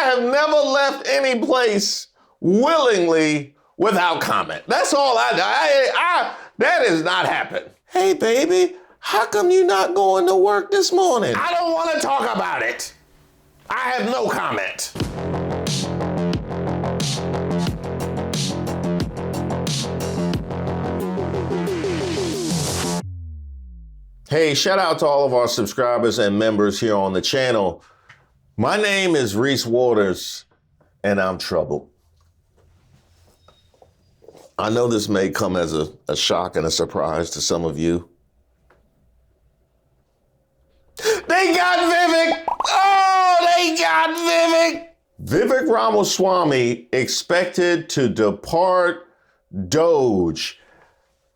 have never left any place willingly without comment. That's all I that has not happened. Hey, baby, how come you not going to work this morning? I don't want to talk about it. I have no comment. Hey, shout out to all of our subscribers and members here on the channel. My name is Reese Waters, and I'm troubled. I know this may come as a shock and a surprise to some of you. They got Vivek! Oh, they got Vivek! Vivek Ramaswamy expected to depart DOGE.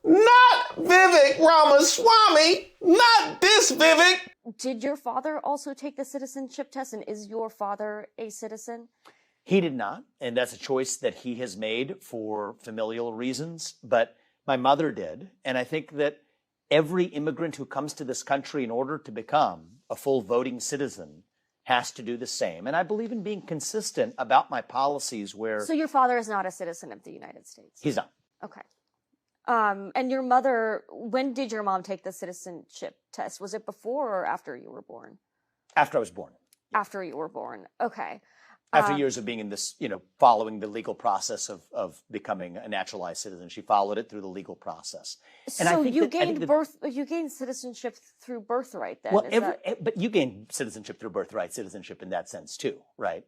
Not Vivek Ramaswamy! Not this Vivek! Did your father also take the citizenship test, and is your father a citizen? He did not, and that's a choice that he has made for familial reasons, but my mother did, and I think that every immigrant who comes to this country in order to become a full voting citizen has to do the same. And I believe in being consistent about my policies where... So your father is not a citizen of the United States? He's not. Okay. And your mother, when did your mom take the citizenship test? Was it before or after you were born? After I was born. After you were born. Okay. After years of being in this, following the legal process of becoming a naturalized citizen, she followed it through the legal process. And so I think you gained citizenship through birthright then? Well, but you gain citizenship through birthright citizenship in that sense too, right?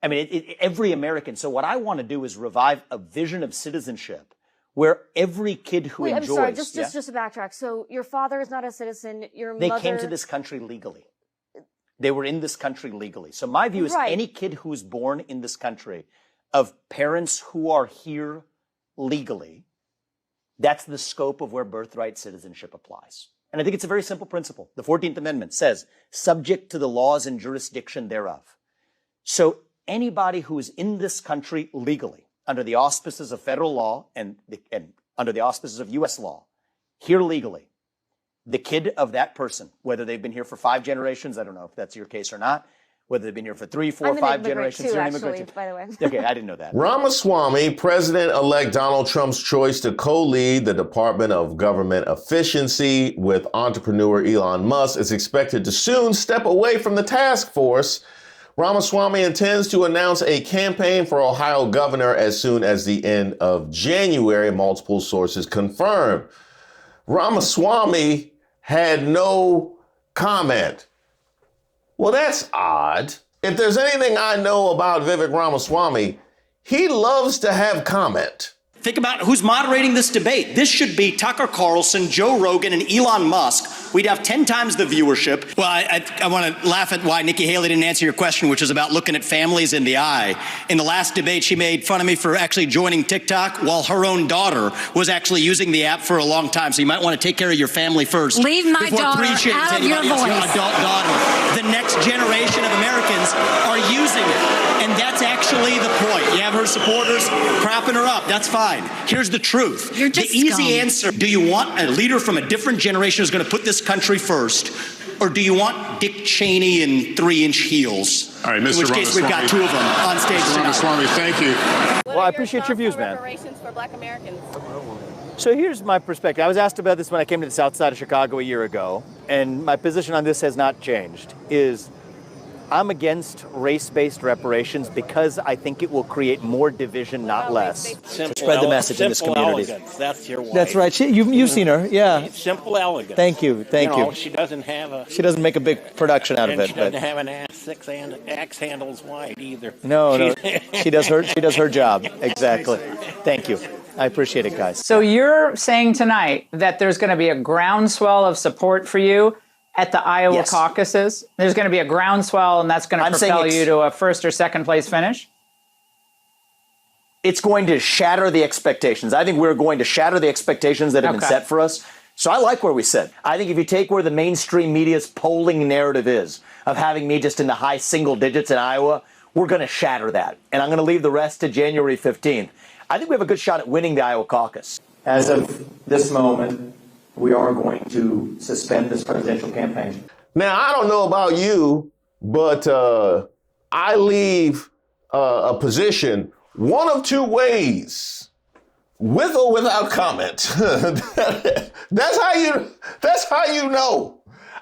I mean, every American. So what I want to do is revive a vision of citizenship where every kid who enjoys... I'm sorry, just to backtrack. So your father is not a citizen, They came to this country legally. They were in this country legally. So my view is any kid who is born in this country of parents who are here legally, that's the scope of where birthright citizenship applies. And I think it's a very simple principle. The 14th Amendment says, subject to the laws and jurisdiction thereof. So anybody who is in this country legally, under the auspices of federal law and under the auspices of U.S. law, here legally, the kid of that person, whether they've been here for 5 generations, I don't know if that's your case or not, whether they've been here for 3, 4, 5 generations. Too, actually, by the way. Okay, I didn't know that. Ramaswamy, President-elect Donald Trump's choice to co-lead the Department of Government Efficiency with entrepreneur Elon Musk, is expected to soon step away from the task force. Ramaswamy intends to announce a campaign for Ohio governor as soon as the end of January, multiple sources confirm. Ramaswamy had no comment. Well, that's odd. If there's anything I know about Vivek Ramaswamy, he loves to have comment. Think about who's moderating this debate. This should be Tucker Carlson, Joe Rogan, and Elon Musk. We'd have 10 times the viewership. Well, I want to laugh at why Nikki Haley didn't answer your question, which is about looking at families in the eye. In the last debate, she made fun of me for actually joining TikTok while her own daughter was actually using the app for a long time. So you might want to take care of your family first. Leave my daughter out of your voice. Your adult daughter. The next generation of Americans are using it. And that's actually the point. You have her supporters propping her up. That's fine. Here's the truth. You're just the easy answer, do you want a leader from a different generation who's going to put this country first? Or do you want Dick Cheney in 3-inch heels? All right, Mr. In which case, we've got 2 of them on stage. Mr. Ramaswamy, thank you. Well, I appreciate your views, man. Reparations for Black Americans. So here's my perspective. I was asked about this when I came to the south side of Chicago a year ago, and my position on this has not changed, is I'm against race-based reparations because I think it will create more division, not less. Spread the message in this community. Elegance. That's your wife. That's right. You've seen her, yeah. Simple elegance. Thank you. She doesn't have a... She doesn't make a big production out of it. She doesn't have an axe handles wide either. No. She does her job. Exactly. Thank you. I appreciate it, guys. So you're saying tonight that there's going to be a groundswell of support for you at the Iowa caucuses? There's going to be a groundswell, and that's going to propel you to a first or second place finish? It's going to shatter the expectations. I think we're going to shatter the expectations that have been set for us. So I like where we sit. I think if you take where the mainstream media's polling narrative is of having me just in the high single digits in Iowa, we're going to shatter that. And I'm going to leave the rest to January 15th. I think we have a good shot at winning the Iowa caucus. As of this moment, we are going to suspend this presidential campaign. Now, I don't know about you, but I leave a position one of two ways, with or without comment. That's how you know.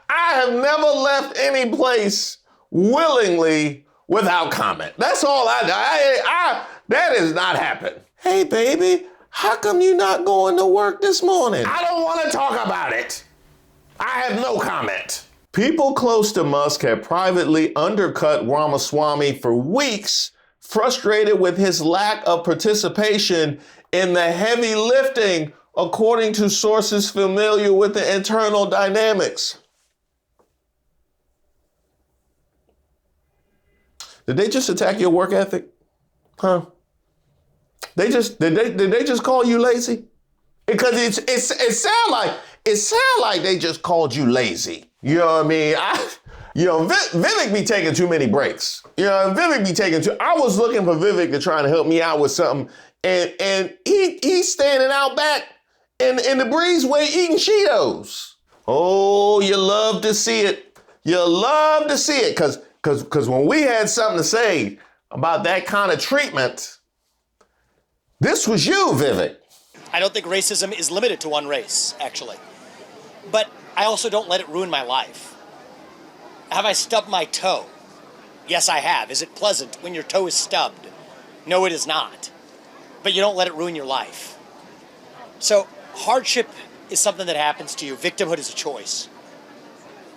I have never left any place willingly without comment. That's all I that has not happened. Hey, baby, how come you not going to work this morning? I don't want to talk about it. I have no comment. People close to Musk have privately undercut Ramaswamy for weeks, frustrated with his lack of participation in the heavy lifting, according to sources familiar with the internal dynamics. Did they just attack your work ethic? Huh? Did they just call you lazy? Because it sound like they just called you lazy. You know what I mean? Vivek be taking too many breaks. Vivek be taking I was looking for Vivek to try to help me out with something, and he's standing out back in the breezeway eating Cheetos. Oh, you love to see it. You love to see it, because when we had something to say about that kind of treatment, this was you, Vivek. I don't think racism is limited to one race, actually. But I also don't let it ruin my life. Have I stubbed my toe? Yes, I have. Is it pleasant when your toe is stubbed? No, it is not. But you don't let it ruin your life. So hardship is something that happens to you. Victimhood is a choice.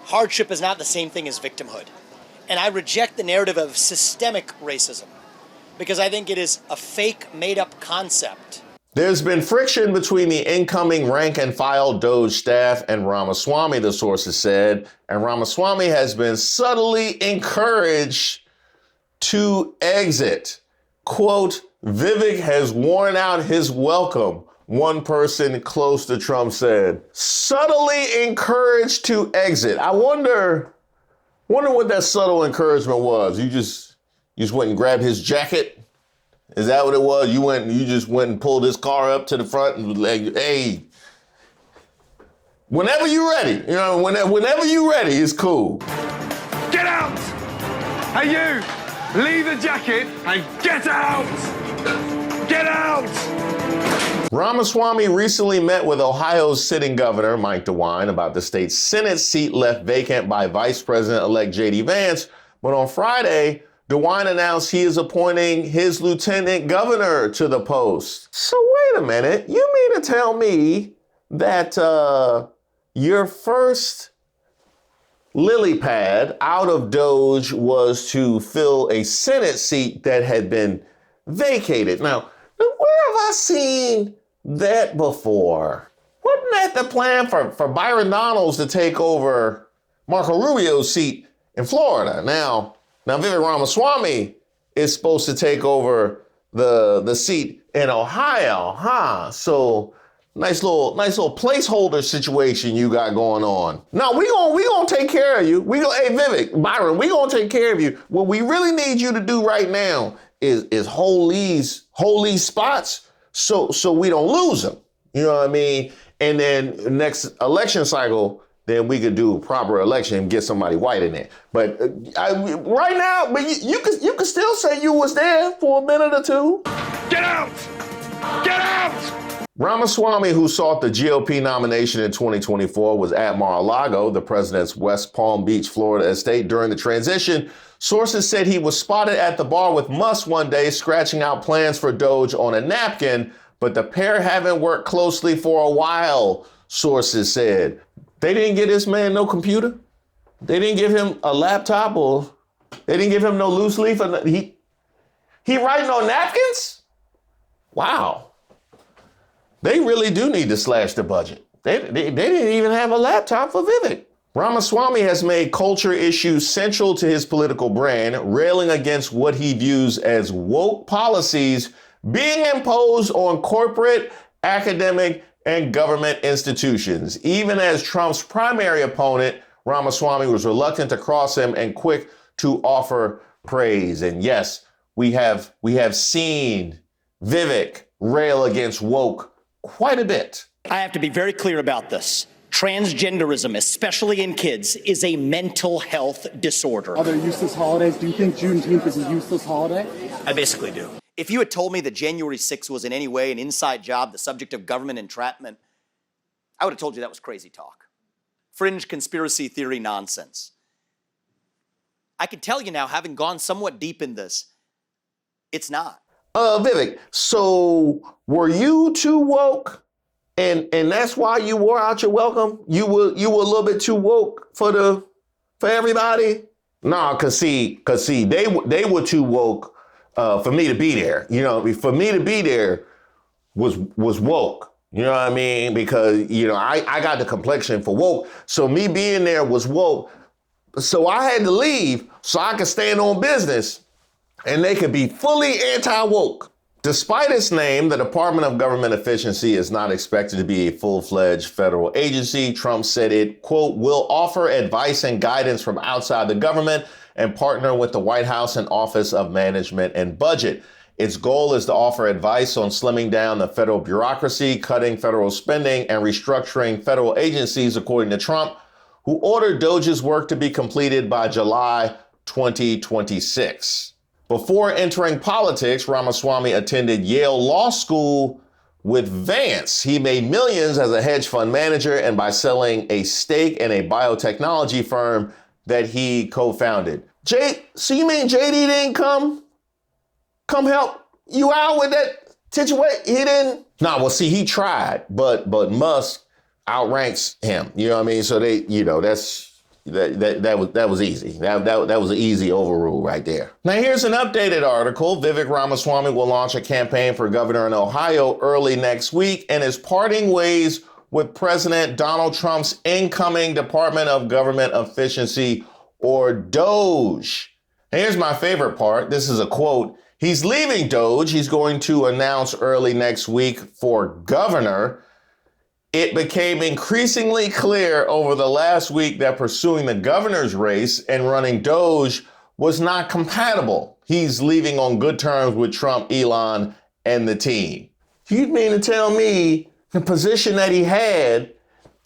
Hardship is not the same thing as victimhood. And I reject the narrative of systemic racism because I think it is a fake, made-up concept. There's been friction between the incoming rank-and-file DOGE staff and Ramaswamy, the sources said, and Ramaswamy has been subtly encouraged to exit. Quote, Vivek has worn out his welcome, one person close to Trump said. Subtly encouraged to exit. I wonder what that subtle encouragement was. You just went and grabbed his jacket? Is that what it was? You just went and pulled his car up to the front and was like, hey, whenever you're ready, whenever you're ready, it's cool. Get out! Hey, you! Leave the jacket and get out! Get out! Ramaswamy recently met with Ohio's sitting governor, Mike DeWine, about the state's Senate seat left vacant by Vice President-elect J.D. Vance. But on Friday, DeWine announced he is appointing his lieutenant governor to the post. So wait a minute, you mean to tell me that your first lily pad out of DOGE was to fill a Senate seat that had been vacated? Now, where have I seen that before? Wasn't that the plan for Byron Donalds to take over Marco Rubio's seat in Florida? Now Vivek Ramaswamy is supposed to take over the seat in Ohio, huh? So nice little placeholder situation you got going on. Now we gonna take care of you. Hey Vivek, Byron, we gonna take care of you. What we really need you to do right now is hold these spots so we don't lose them. You know what I mean? And then next election cycle, then we could do a proper election and get somebody white in there. But right now, you could still say you was there for a minute or two. Get out! Get out! Ramaswamy, who sought the GOP nomination in 2024, was at Mar-a-Lago, the president's West Palm Beach, Florida estate, during the transition. Sources said he was spotted at the bar with Musk one day, scratching out plans for DOGE on a napkin, but the pair haven't worked closely for a while, sources said. They didn't get this man no computer. They didn't give him a laptop, or they didn't give him no loose leaf. He writing on napkins? Wow. They really do need to slash the budget. They didn't even have a laptop for Vivek. Ramaswamy has made culture issues central to his political brand, railing against what he views as woke policies being imposed on corporate, academic, and government institutions. Even as Trump's primary opponent, Ramaswamy was reluctant to cross him and quick to offer praise. And yes, we have seen Vivek rail against woke quite a bit. I have to be very clear about this. Transgenderism, especially in kids, is a mental health disorder. Are there useless holidays? Do you think Juneteenth is a useless holiday? I basically do. If you had told me that January 6th was in any way an inside job, the subject of government entrapment, I would have told you that was crazy talk. Fringe conspiracy theory nonsense. I can tell you now, having gone somewhat deep in this, it's not. Vivek, so were you too woke? And that's why you wore out your welcome? You were a little bit too woke for everybody? No, cause see, they were too woke for me to be there. You know, for me to be there was woke. You know what I mean? Because, you know, I got the complexion for woke. So me being there was woke. So I had to leave so I could stand on business and they could be fully anti-woke. Despite its name, the Department of Government Efficiency is not expected to be a full-fledged federal agency. Trump said it, quote, will offer advice and guidance from outside the government and partner with the White House and Office of Management and Budget. Its goal is to offer advice on slimming down the federal bureaucracy, cutting federal spending, and restructuring federal agencies, according to Trump, who ordered DOGE's work to be completed by July 2026. Before entering politics, Ramaswamy attended Yale Law School with Vance. He made millions as a hedge fund manager and by selling a stake in a biotechnology firm that he co-founded. So you mean JD didn't come help you out with that situation? He didn't? No, well, see, he tried, but Musk outranks him. You know what I mean? So they, you know, that was easy. That was an easy overrule right there. Now here's an updated article. Vivek Ramaswamy will launch a campaign for governor in Ohio early next week and is parting ways with President Donald Trump's incoming Department of Government Efficiency, or DOGE. And here's my favorite part. This is a quote. He's leaving DOGE. He's going to announce early next week for governor. It became increasingly clear over the last week that pursuing the governor's race and running DOGE was not compatible. He's leaving on good terms with Trump, Elon, and the team. You mean to tell me the position that he had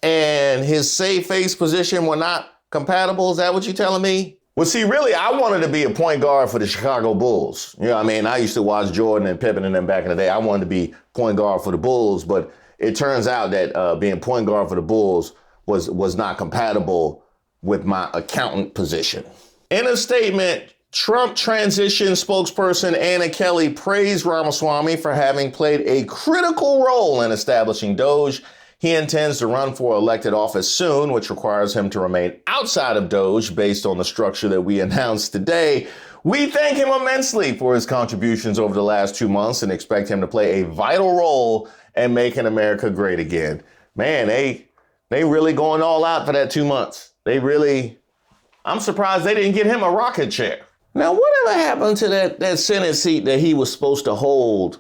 and his save face position were not compatible? Is that what you're telling me? Well, see, really, I wanted to be a point guard for the Chicago Bulls. You know what I mean? I used to watch Jordan and Pippen and them back in the day. I wanted to be point guard for the Bulls, but it turns out that being point guard for the Bulls was not compatible with my accountant position. In a statement, Trump transition spokesperson Anna Kelly praised Ramaswamy for having played a critical role in establishing DOGE. He intends to run for elected office soon, which requires him to remain outside of DOGE based on the structure that we announced today. We thank him immensely for his contributions over the last 2 months and expect him to play a vital role in making America great again. Man, they really going all out for that 2 months. I'm surprised they didn't get him a rocket chair. Now, whatever happened to that Senate seat that he was supposed to hold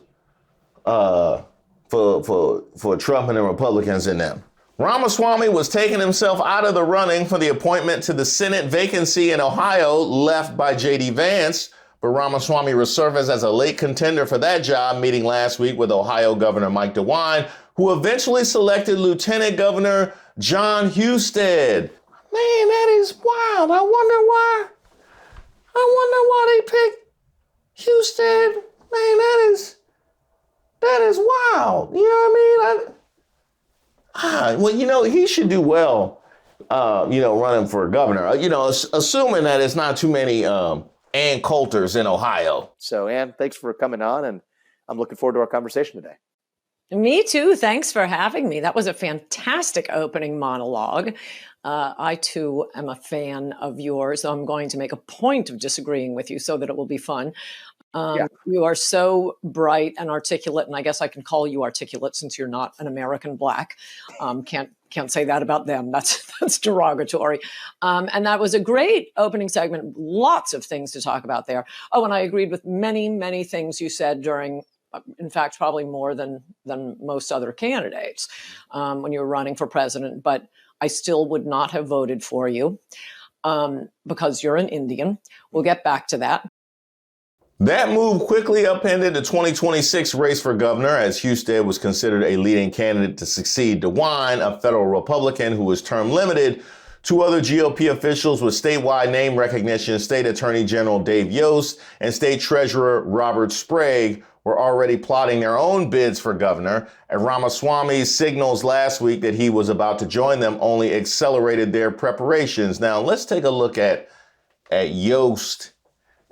for Trump and the Republicans in them? Ramaswamy was taking himself out of the running for the appointment to the Senate vacancy in Ohio left by J.D. Vance, but Ramaswamy resurfaced as a late contender for that job, meeting last week with Ohio Governor Mike DeWine, who eventually selected Lieutenant Governor John Husted. Man, that is wild. I wonder why they picked Husted. Man, that is wild. You know what I mean? Well, you know, he should do well, running for governor, assuming that it's not too many Ann Coulters in Ohio. So, Ann, thanks for coming on, and I'm looking forward to our conversation today. Me too. Thanks for having me. That was a fantastic opening monologue. I, too, am a fan of yours. So I'm going to make a point of disagreeing with you so that it will be fun. You are so bright and articulate, and I guess I can call you articulate since you're not an American Black. Can't say that about them. That's derogatory. And that was a great opening segment. Lots of things to talk about there. Oh, and I agreed with many, many things you said during, in fact, probably more than most other candidates when you were running for president. But I still would not have voted for you because you're an Indian. We'll get back to that. That move quickly upended the 2026 race for governor, as Husted was considered a leading candidate to succeed DeWine, a federal Republican who was term limited. Two other GOP officials with statewide name recognition, State Attorney General Dave Yost and State Treasurer Robert Sprague, were already plotting their own bids for governor, and Ramaswamy's signals last week that he was about to join them only accelerated their preparations. Now, let's take a look at Yost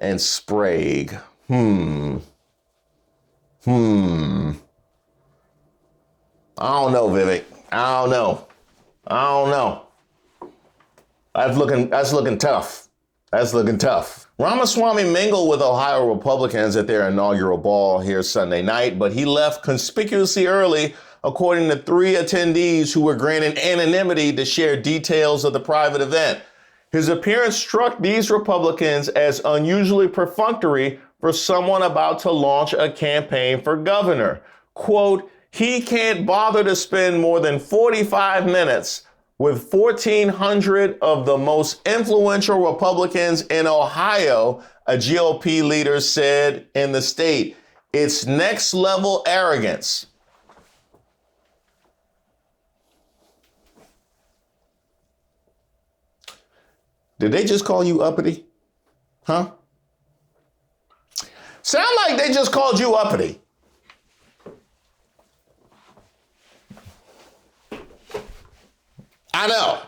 and Sprague. I don't know, Vivek. I don't know. That's looking tough. That's looking tough. Ramaswamy mingled with Ohio Republicans at their inaugural ball here Sunday night, but he left conspicuously early, according to 3 attendees who were granted anonymity to share details of the private event. His appearance struck these Republicans as unusually perfunctory for someone about to launch a campaign for governor. Quote, he can't bother to spend more than 45 minutes with 1,400 of the most influential Republicans in Ohio, a GOP leader said in the state. It's next level arrogance. Did they just call you uppity? Huh? Sound like they just called you uppity. I know.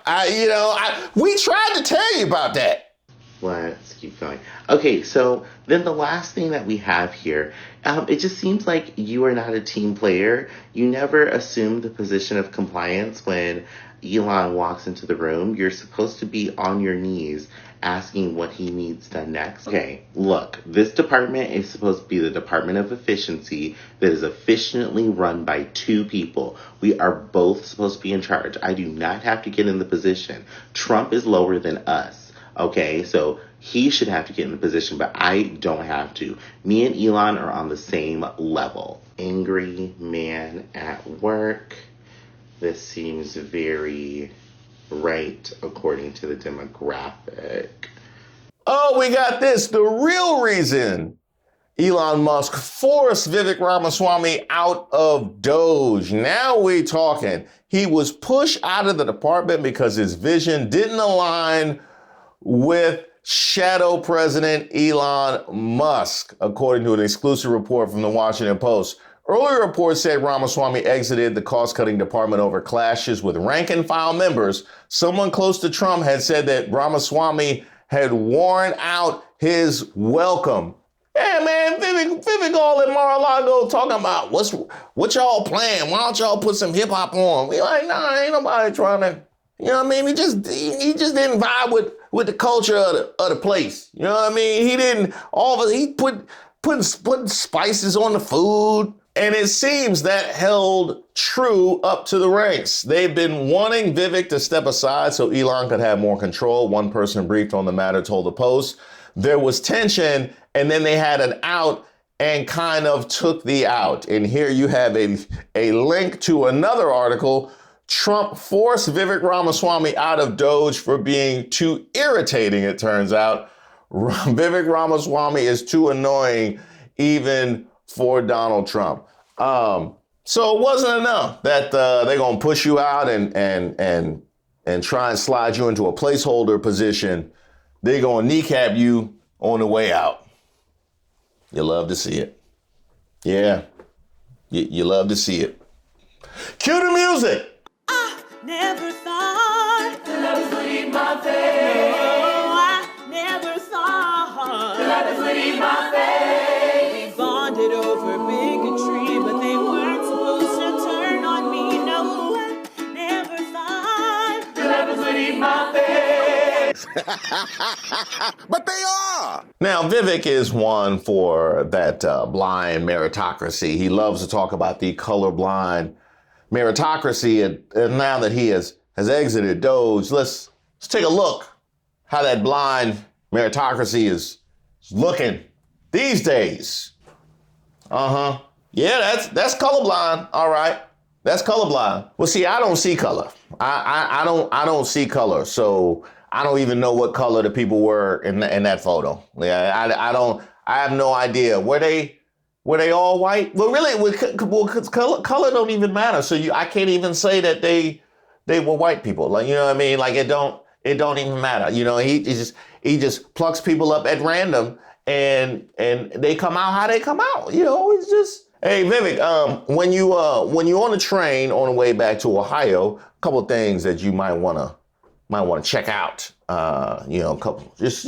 We tried to tell you about that. Let's keep going. Okay, so then the last thing that we have here, it just seems like you are not a team player. You never assume the position of compliance when Elon walks into the room. You're supposed to be on your knees asking what he needs done next. Okay, look, this department is supposed to be the Department of Efficiency that is efficiently run by 2 people. We are both supposed to be in charge. I do not have to get in the position. Trump is lower than us. Okay, so he should have to get in the position, but I don't have to. Me and Elon are on the same level. Angry man at work. This seems very right according to the demographic. Oh, we got this. The real reason Elon Musk forced Vivek Ramaswamy out of DOGE. Now we talking. He was pushed out of the department because his vision didn't align with shadow president Elon Musk, according to an exclusive report from the Washington Post. Earlier reports said Ramaswamy exited the cost-cutting department over clashes with rank-and-file members. Someone close to Trump had said that Ramaswamy had worn out his welcome. Yeah, man, Vivek all in Mar-a-Lago talking about what y'all playing? Why don't y'all put some hip-hop on? We like, nah, ain't nobody trying to, you know what I mean? He just didn't vibe with the culture of the place. You know what I mean? He putting spices on the food. And it seems that held true up to the ranks. They've been wanting Vivek to step aside so Elon could have more control. One person briefed on the matter told the Post. There was tension, and then they had an out and kind of took the out. And here you have a link to another article. Trump forced Vivek Ramaswamy out of DOGE for being too irritating, it turns out. Vivek Ramaswamy is too annoying even for Donald Trump. So it wasn't enough that they're gonna push you out and try and slide you into a placeholder position. They're gonna kneecap you on the way out. You love to see it. Yeah, you love to see it. Cue the music. I never thought that love would eat my face. No, I never thought that love would eat my face. We bonded over bigotry, but they weren't supposed to turn on me. No, I never thought that love would eat my face. But they are. Now, Vivek is one for that blind meritocracy. He loves to talk about the colorblind meritocracy. And now that he has exited DOGE, let's take a look how that blind meritocracy is looking these days. Yeah, that's colorblind. All right. That's colorblind. Well, see, I don't see color. I don't see color. So I don't even know what color the people were in that photo. Yeah, I have no idea. Were they all white? Well, really, because color don't even matter. So I can't even say that they were white people. Like, you know what I mean? Like, it don't even matter. You know, he just plucks people up at random and they come out how they come out. You know, it's just. Hey, Vivek, when you're on the train on the way back to Ohio, a couple of things that you might want to check out. You know, a couple just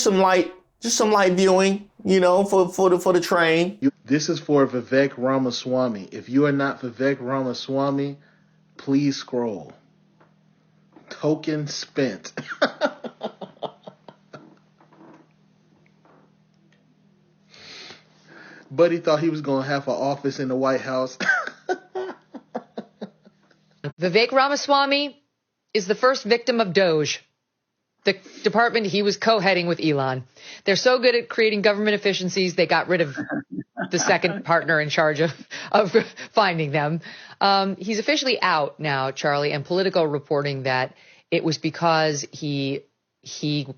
some light viewing. You know, for the train. This is for Vivek Ramaswamy. If you are not Vivek Ramaswamy, please scroll. Token spent. Buddy thought he was going to have an office in the White House. Vivek Ramaswamy is the first victim of DOGE, the department he was co-heading with Elon. They're so good at creating government efficiencies, they got rid of the second partner in charge of finding them. He's officially out now, Charlie, and Politico reporting that it was because he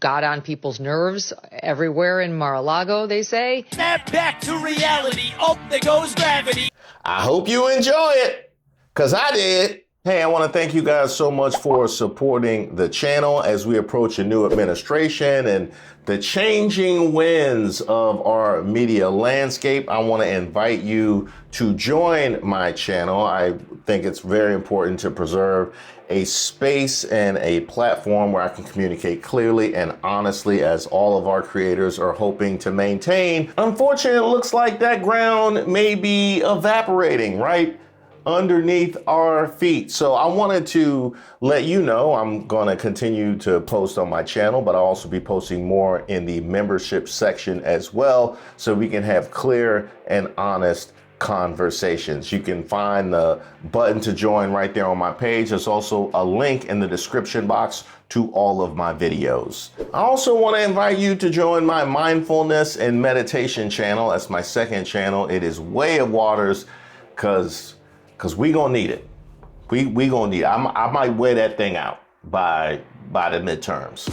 got on people's nerves everywhere in Mar-a-Lago, they say. Snap back to reality. Oh, there goes gravity. I hope you enjoy it, because I did. Hey, I want to thank you guys so much for supporting the channel as we approach a new administration and the changing winds of our media landscape. I want to invite you to join my channel. I think it's very important to preserve a space and a platform where I can communicate clearly and honestly, as all of our creators are hoping to maintain. Unfortunately, it looks like that ground may be evaporating right underneath our feet. So I wanted to let you know I'm going to continue to post on my channel, but I'll also be posting more in the membership section as well, so we can have clear and honest conversations. You can find the button to join right there on my page. There's also a link in the description box to all of my videos. I also want to invite you to join my mindfulness and meditation channel. That's my second channel. It is Way of Waters, because we gonna need it. We gonna need it. I might wear that thing out by the midterms.